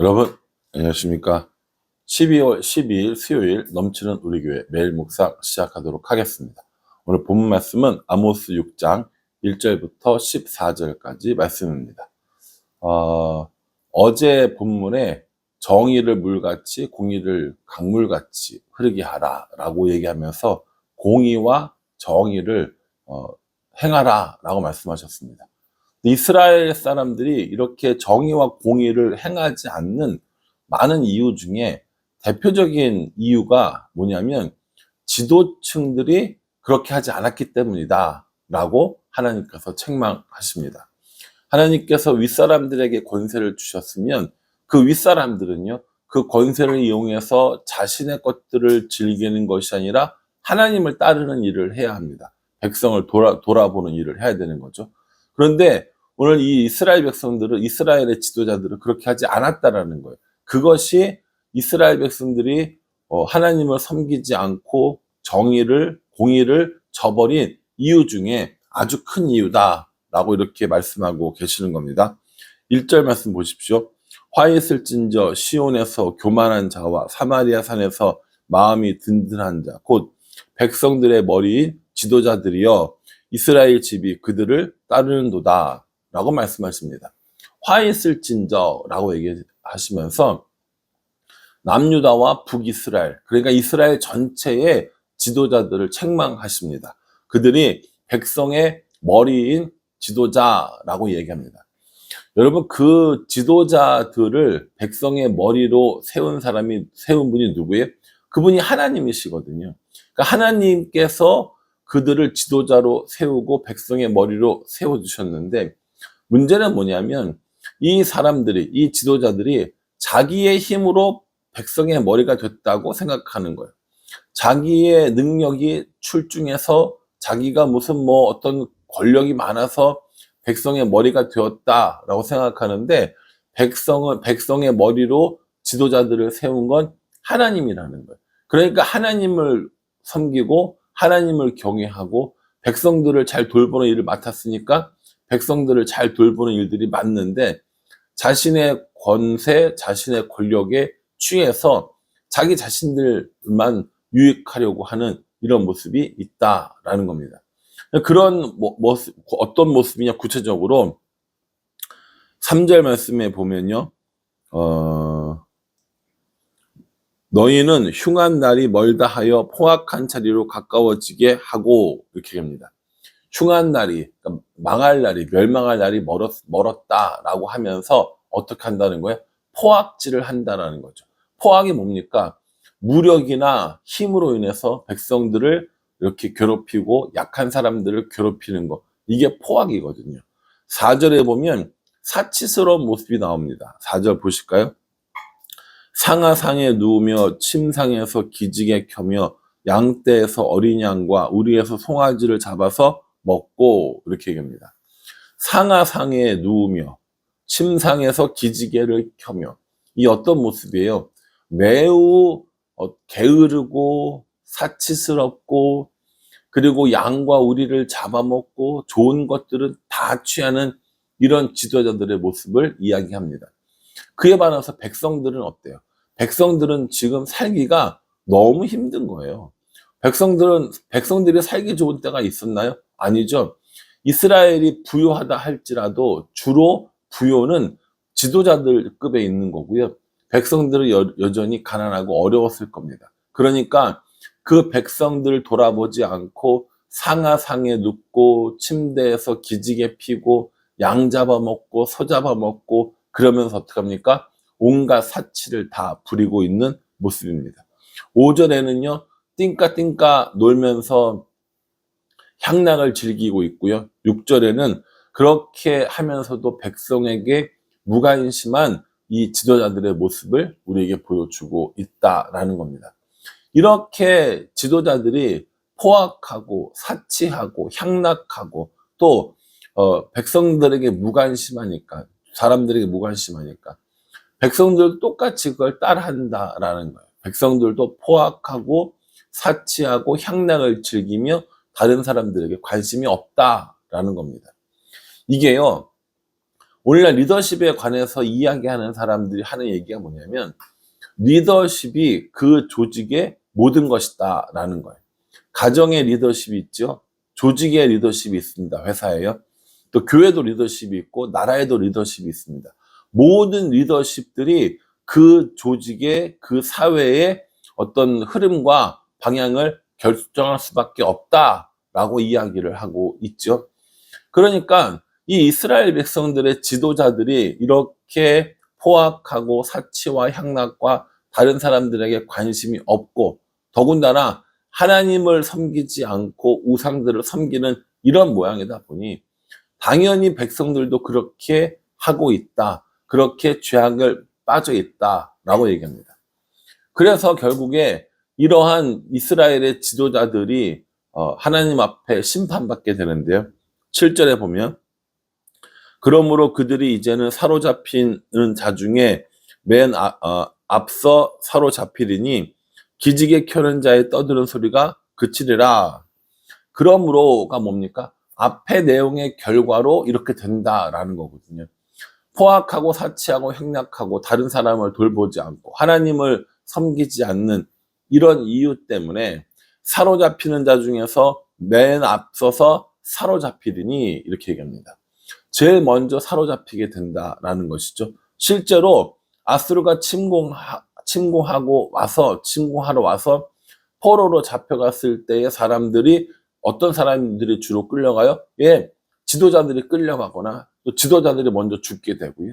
여러분, 안녕하십니까? 12월 12일 수요일 넘치는 우리 교회 매일 묵상 시작하도록 하겠습니다. 오늘 본문 말씀은 아모스 6장 1절부터 14절까지 말씀입니다. 어제 본문에 정의를 물같이 공의를 강물같이 흐르게 하라 라고 얘기하면서 공의와 정의를 행하라 라고 말씀하셨습니다. 이스라엘 사람들이 이렇게 정의와 공의를 행하지 않는 많은 이유 중에 대표적인 이유가 뭐냐면 지도층들이 그렇게 하지 않았기 때문이다 라고 하나님께서 책망하십니다. 하나님께서 윗사람들에게 권세를 주셨으면 그 윗사람들은요, 그 권세를 이용해서 자신의 것들을 즐기는 것이 아니라 하나님을 따르는 일을 해야 합니다. 백성을 돌아보는 일을 해야 되는 거죠. 그런데 오늘 이 이스라엘 백성들은, 이스라엘의 지도자들은 그렇게 하지 않았다라는 거예요. 그것이 이스라엘 백성들이 하나님을 섬기지 않고 정의를, 공의를 저버린 이유 중에 아주 큰 이유다라고 이렇게 말씀하고 계시는 겁니다. 1절 말씀 보십시오. 화 있을진저 시온에서 교만한 자와 사마리아 산에서 마음이 든든한 자, 곧 백성들의 머리인 지도자들이여 이스라엘 집이 그들을 따르는도다 라고 말씀하십니다. 화 있을진저 라고 얘기하시면서 남유다와 북이스라엘, 그러니까 이스라엘 전체의 지도자들을 책망하십니다. 그들이 백성의 머리인 지도자라고 얘기합니다. 여러분, 그 지도자들을 백성의 머리로 세운 분이 누구예요? 그분이 하나님이시거든요. 그러니까 하나님께서 그들을 지도자로 세우고 백성의 머리로 세워주셨는데, 문제는 뭐냐면 이 사람들이, 이 지도자들이 자기의 힘으로 백성의 머리가 됐다고 생각하는 거예요. 자기의 능력이 출중해서 자기가 무슨 어떤 권력이 많아서 백성의 머리가 되었다라고 생각하는데, 백성의 머리로 지도자들을 세운 건 하나님이라는 거예요. 그러니까 하나님을 섬기고 하나님을 경외하고 백성들을 잘 돌보는 일을 맡았으니까 백성들을 잘 돌보는 일들이 맞는데, 자신의 권세, 자신의 권력에 취해서 자기 자신들만 유익하려고 하는 이런 모습이 있다라는 겁니다. 그런 모습, 어떤 모습이냐, 구체적으로 3절 말씀에 보면요, 너희는 흉한 날이 멀다 하여 포악한 자리로 가까워지게 하고, 이렇게 합니다. 흉한 날이, 그러니까 망할 날이, 멸망할 날이 멀었다라고 하면서 어떻게 한다는 거예요? 포악질을 한다라는 거죠. 포악이 뭡니까? 무력이나 힘으로 인해서 백성들을 이렇게 괴롭히고 약한 사람들을 괴롭히는 거, 이게 포악이거든요. 4절에 보면 사치스러운 모습이 나옵니다. 4절 보실까요? 상하상에 누우며 침상에서 기지개 켜며 양떼에서 어린 양과 우리에서 송아지를 잡아서 먹고, 이렇게 얘기합니다. 상하상에 누우며 침상에서 기지개를 켜며, 이 어떤 모습이에요? 매우 게으르고 사치스럽고, 그리고 양과 우리를 잡아먹고 좋은 것들은 다 취하는 이런 지도자들의 모습을 이야기합니다. 그에 반해서 백성들은 어때요? 백성들은 지금 살기가 너무 힘든 거예요. 백성들이 살기 좋은 때가 있었나요? 아니죠. 이스라엘이 부유하다 할지라도 주로 부요는 지도자들급에 있는 거고요. 백성들은 여전히 가난하고 어려웠을 겁니다. 그러니까 그 백성들을 돌아보지 않고 상하상에 눕고 침대에서 기지개 피고 양 잡아먹고 소 잡아먹고, 그러면서 어떡합니까? 온갖 사치를 다 부리고 있는 모습입니다. 5절에는요, 띵까띵까 놀면서 향락을 즐기고 있고요. 6절에는 그렇게 하면서도 백성에게 무관심한 이 지도자들의 모습을 우리에게 보여주고 있다라는 겁니다. 이렇게 지도자들이 포악하고 사치하고 향락하고 또 백성들에게 무관심하니까, 사람들에게 무관심하니까 백성들도 똑같이 그걸 따라한다라는 거예요. 백성들도 포악하고 사치하고 향락을 즐기며 다른 사람들에게 관심이 없다라는 겁니다. 이게요, 오늘날 리더십에 관해서 이야기하는 사람들이 하는 얘기가 뭐냐면 리더십이 그 조직의 모든 것이다 라는 거예요. 가정의 리더십이 있죠. 조직의 리더십이 있습니다. 회사에요. 또 교회도 리더십이 있고 나라에도 리더십이 있습니다. 모든 리더십들이 그 조직의 그 사회의 어떤 흐름과 방향을 결정할 수밖에 없다라고 이야기를 하고 있죠. 그러니까 이 이스라엘 백성들의 지도자들이 이렇게 포악하고 사치와 향락과 다른 사람들에게 관심이 없고 더군다나 하나님을 섬기지 않고 우상들을 섬기는 이런 모양이다 보니 당연히 백성들도 그렇게 하고 있다. 그렇게 죄악을 빠져 있다라고 얘기합니다. 그래서 결국에 이러한 이스라엘의 지도자들이 하나님 앞에 심판받게 되는데요. 7절에 보면 그러므로 그들이 이제는 사로잡히는 자 중에 맨 앞서 사로잡히리니 기지개 켜는 자의 떠드는 소리가 그치리라. 그러므로가 뭡니까? 앞의 내용의 결과로 이렇게 된다라는 거거든요. 포악하고 사치하고 행락하고 다른 사람을 돌보지 않고 하나님을 섬기지 않는 이런 이유 때문에 사로잡히는 자 중에서 맨 앞서서 사로잡히리니 이렇게 얘기합니다. 제일 먼저 사로잡히게 된다라는 것이죠. 실제로 아수르가 침공하러 와서 포로로 잡혀갔을 때의 사람들이 어떤 사람들이 주로 끌려가요? 예, 지도자들이 끌려가거나 또 지도자들이 먼저 죽게 되고요.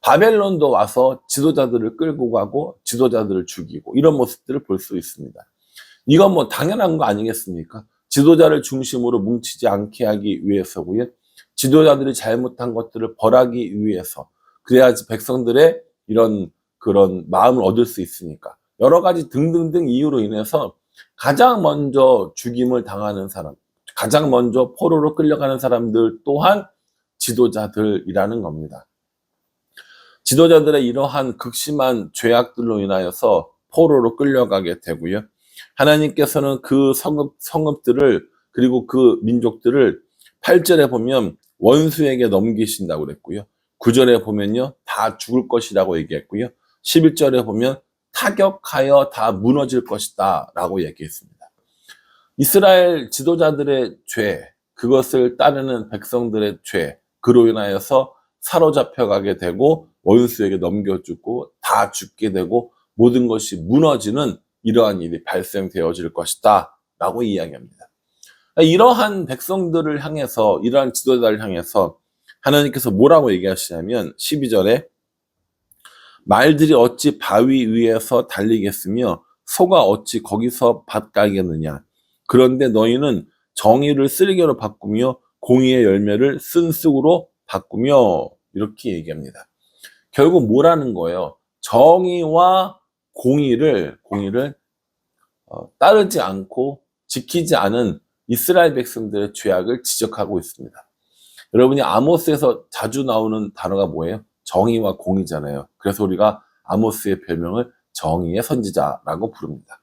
바벨론도 와서 지도자들을 끌고 가고 지도자들을 죽이고 이런 모습들을 볼 수 있습니다. 이건 뭐 당연한 거 아니겠습니까? 지도자를 중심으로 뭉치지 않게 하기 위해서고요. 지도자들이 잘못한 것들을 벌하기 위해서 그래야지 백성들의 이런 그런 마음을 얻을 수 있으니까 여러 가지 등등등 이유로 인해서 가장 먼저 죽임을 당하는 사람, 가장 먼저 포로로 끌려가는 사람들 또한 지도자들이라는 겁니다. 지도자들의 이러한 극심한 죄악들로 인하여서 포로로 끌려가게 되고요. 하나님께서는 그 성읍들을 그리고 그 민족들을 8절에 보면 원수에게 넘기신다고 그랬고요. 9절에 보면요. 다 죽을 것이라고 얘기했고요. 11절에 보면 타격하여 다 무너질 것이다 라고 얘기했습니다. 이스라엘 지도자들의 죄, 그것을 따르는 백성들의 죄, 그로 인하여서 사로잡혀가게 되고 원수에게 넘겨주고 다 죽게 되고 모든 것이 무너지는 이러한 일이 발생되어질 것이다 라고 이야기합니다. 이러한 백성들을 향해서 이러한 지도자를 향해서 하나님께서 뭐라고 얘기하시냐면 12절에 말들이 어찌 바위 위에서 달리겠으며 소가 어찌 거기서 밭 갈겠느냐. 그런데 너희는 정의를 쓰리개로 바꾸며 공의의 열매를 쓴쑥으로 바꾸며 이렇게 얘기합니다. 결국 뭐라는 거예요? 정의와 공의를 따르지 않고 지키지 않은 이스라엘 백성들의 죄악을 지적하고 있습니다. 여러분이 아모스에서 자주 나오는 단어가 뭐예요? 정의와 공의잖아요. 그래서 우리가 아모스의 별명을 정의의 선지자라고 부릅니다.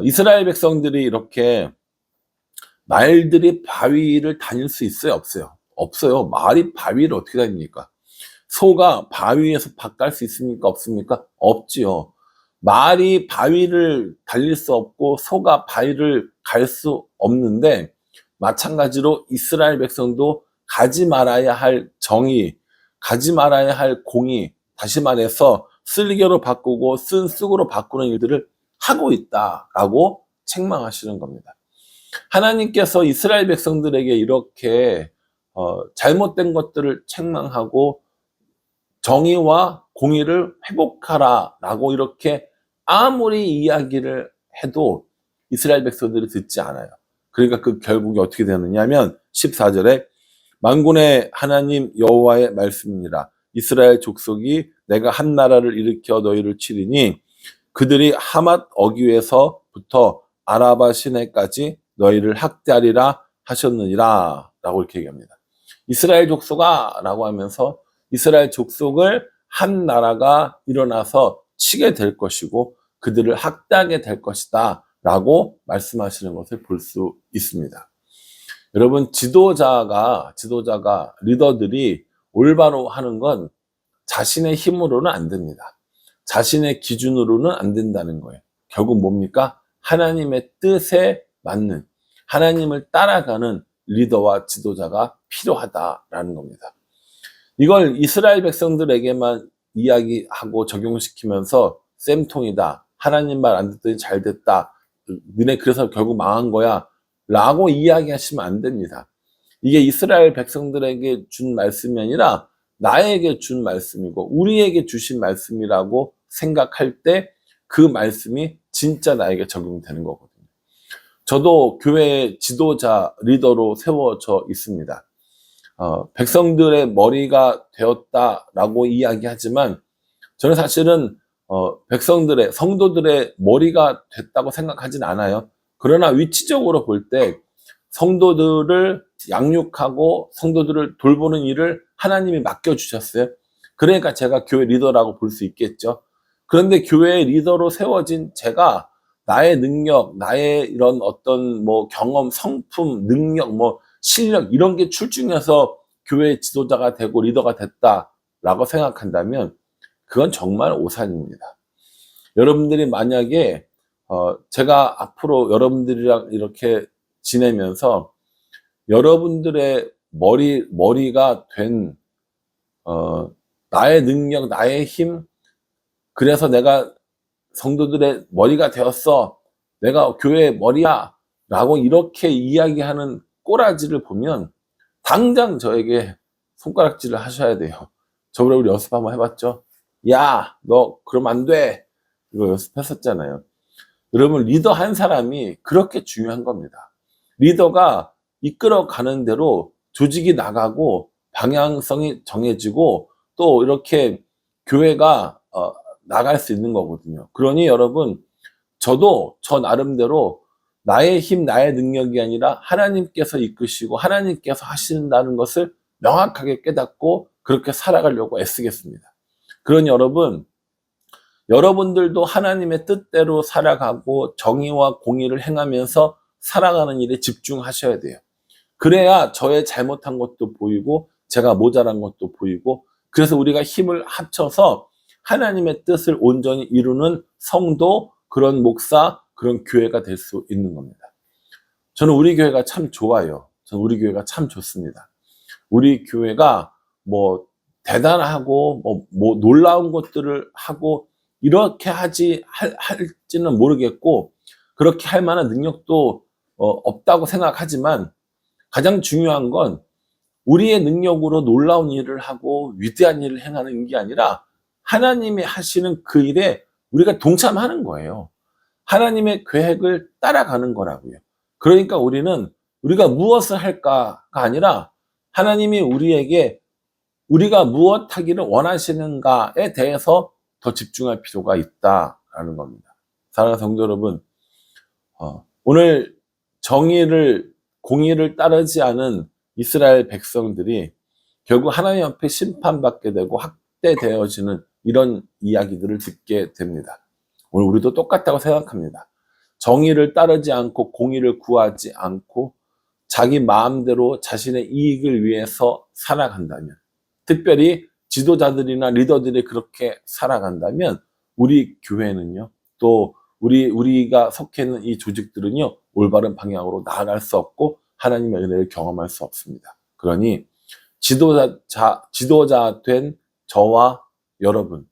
이스라엘 백성들이 이렇게 말들이 바위를 다닐 수 있어요? 없어요? 없어요. 말이 바위를 어떻게 다닙니까? 소가 바위에서 밭 갈 수 있습니까? 없습니까? 없지요. 말이 바위를 달릴 수 없고 소가 바위를 갈 수 없는데 마찬가지로 이스라엘 백성도 가지 말아야 할 정의, 가지 말아야 할 공의, 다시 말해서 쓸개로 바꾸고 쓴 쑥으로 바꾸는 일들을 하고 있다라고 책망하시는 겁니다. 하나님께서 이스라엘 백성들에게 이렇게 잘못된 것들을 책망하고 정의와 공의를 회복하라라고 이렇게 아무리 이야기를 해도 이스라엘 백성들이 듣지 않아요. 그러니까 그 결국이 어떻게 되느냐면 14절에 만군의 하나님 여호와의 말씀이니라. 이스라엘 족속이 내가 한 나라를 일으켜 너희를 치리니 그들이 하맛 어귀에서부터 아라바 시내까지 너희를 학대하리라 하셨느니라 라고 이렇게 얘기합니다. 이스라엘 족속아 라고 하면서 이스라엘 족속을 한 나라가 일어나서 치게 될 것이고 그들을 학대하게 될 것이다 라고 말씀하시는 것을 볼 수 있습니다. 여러분 지도자가 리더들이 올바로 하는 건 자신의 힘으로는 안 됩니다. 자신의 기준으로는 안 된다는 거예요. 결국 뭡니까? 하나님의 뜻에 맞는, 하나님을 따라가는 리더와 지도자가 필요하다라는 겁니다. 이걸 이스라엘 백성들에게만 이야기하고 적용시키면서 쌤통이다, 하나님 말 안 듣더니 잘 됐다, 너네 그래서 결국 망한 거야 라고 이야기하시면 안 됩니다. 이게 이스라엘 백성들에게 준 말씀이 아니라 나에게 준 말씀이고 우리에게 주신 말씀이라고 생각할 때 그 말씀이 진짜 나에게 적용되는 거거든요. 저도 교회의 지도자, 리더로 세워져 있습니다. 백성들의 머리가 되었다라고 이야기하지만 저는 사실은 백성들의, 성도들의 머리가 됐다고 생각하진 않아요. 그러나 위치적으로 볼 때 성도들을 양육하고 성도들을 돌보는 일을 하나님이 맡겨주셨어요. 그러니까 제가 교회 리더라고 볼 수 있겠죠. 그런데 교회의 리더로 세워진 제가 나의 능력, 나의 이런 어떤 뭐 경험, 성품, 능력, 뭐 실력 이런 게 출중해서 교회 지도자가 되고 리더가 됐다라고 생각한다면 그건 정말 오산입니다. 여러분들이 만약에 제가 앞으로 여러분들이랑 이렇게 지내면서 여러분들의 머리가 된 나의 능력, 나의 힘, 그래서 내가 성도들의 머리가 되었어, 내가 교회의 머리야 라고 이렇게 이야기하는 꼬라지를 보면 당장 저에게 손가락질을 하셔야 돼요. 저번에 우리 연습 한번 해봤죠? 야, 너 그러면 안 돼. 이거 연습했었잖아요. 여러분, 리더 한 사람이 그렇게 중요한 겁니다. 리더가 이끌어가는 대로 조직이 나가고 방향성이 정해지고 또 이렇게 교회가 나갈 수 있는 거거든요. 그러니 여러분, 저도 저 나름대로 나의 힘, 나의 능력이 아니라 하나님께서 이끄시고 하나님께서 하신다는 것을 명확하게 깨닫고 그렇게 살아가려고 애쓰겠습니다. 그러니 여러분들도 하나님의 뜻대로 살아가고 정의와 공의를 행하면서 살아가는 일에 집중하셔야 돼요. 그래야 저의 잘못한 것도 보이고 제가 모자란 것도 보이고, 그래서 우리가 힘을 합쳐서 하나님의 뜻을 온전히 이루는 성도, 그런 목사, 그런 교회가 될 수 있는 겁니다. 저는 우리 교회가 참 좋아요. 저는 우리 교회가 참 좋습니다. 우리 교회가 뭐 대단하고 뭐 놀라운 것들을 하고 이렇게 할지는 모르겠고 그렇게 할 만한 능력도 없다고 생각하지만 가장 중요한 건 우리의 능력으로 놀라운 일을 하고 위대한 일을 행하는 게 아니라 하나님이 하시는 그 일에 우리가 동참하는 거예요. 하나님의 계획을 따라가는 거라고요. 그러니까 우리가 무엇을 할까가 아니라 하나님이 우리에게 우리가 무엇 하기를 원하시는가에 대해서 더 집중할 필요가 있다라는 겁니다. 사랑하는 성도 여러분, 오늘 공의를 따르지 않은 이스라엘 백성들이 결국 하나님 앞에 심판받게 되고 학대되어지는 이런 이야기들을 듣게 됩니다. 오늘 우리도 똑같다고 생각합니다. 정의를 따르지 않고 공의를 구하지 않고 자기 마음대로 자신의 이익을 위해서 살아간다면, 특별히 지도자들이나 리더들이 그렇게 살아간다면 우리 교회는요, 또 우리가 속해 있는 이 조직들은요, 올바른 방향으로 나아갈 수 없고 하나님의 은혜를 경험할 수 없습니다. 그러니 지도자 된 저와 여러분,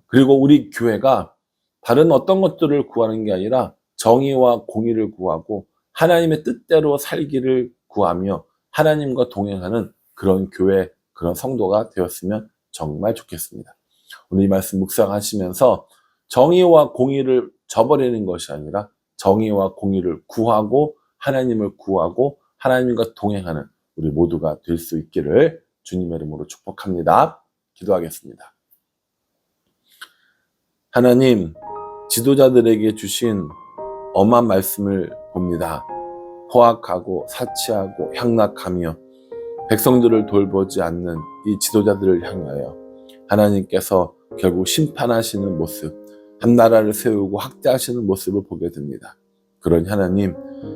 그리고 우리 교회가 다른 어떤 것들을 구하는 게 아니라 정의와 공의를 구하고 하나님의 뜻대로 살기를 구하며 하나님과 동행하는 그런 교회, 그런 성도가 되었으면 정말 좋겠습니다. 오늘 이 말씀 묵상하시면서 정의와 공의를 저버리는 것이 아니라 정의와 공의를 구하고 하나님을 구하고 하나님과 동행하는 우리 모두가 될 수 있기를 주님의 이름으로 축복합니다. 기도하겠습니다. 하나님, 지도자들에게 주신 엄한 말씀을 봅니다. 포악하고 사치하고 향락하며 백성들을 돌보지 않는 이 지도자들을 향하여 하나님께서 결국 심판하시는 모습, 한 나라를 세우고 학대하시는 모습을 보게 됩니다. 그러니 하나님,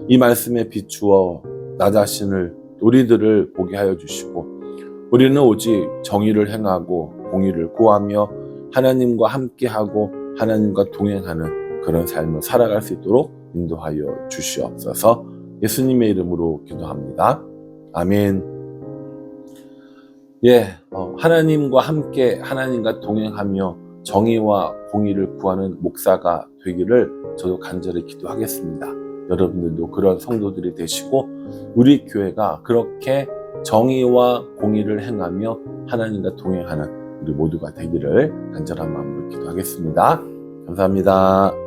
이 말씀에 비추어 나 자신을, 우리들을 보게 하여 주시고 우리는 오직 정의를 행하고 공의를 구하며 하나님과 함께하고 하나님과 동행하는 그런 삶을 살아갈 수 있도록 인도하여 주시옵소서. 예수님의 이름으로 기도합니다. 아멘. 하나님과 함께 하나님과 동행하며 정의와 공의를 구하는 목사가 되기를 저도 간절히 기도하겠습니다. 여러분들도 그런 성도들이 되시고 우리 교회가 그렇게 정의와 공의를 행하며 하나님과 동행하는 우리 모두가 되기를 간절한 마음으로 기도하겠습니다. 감사합니다.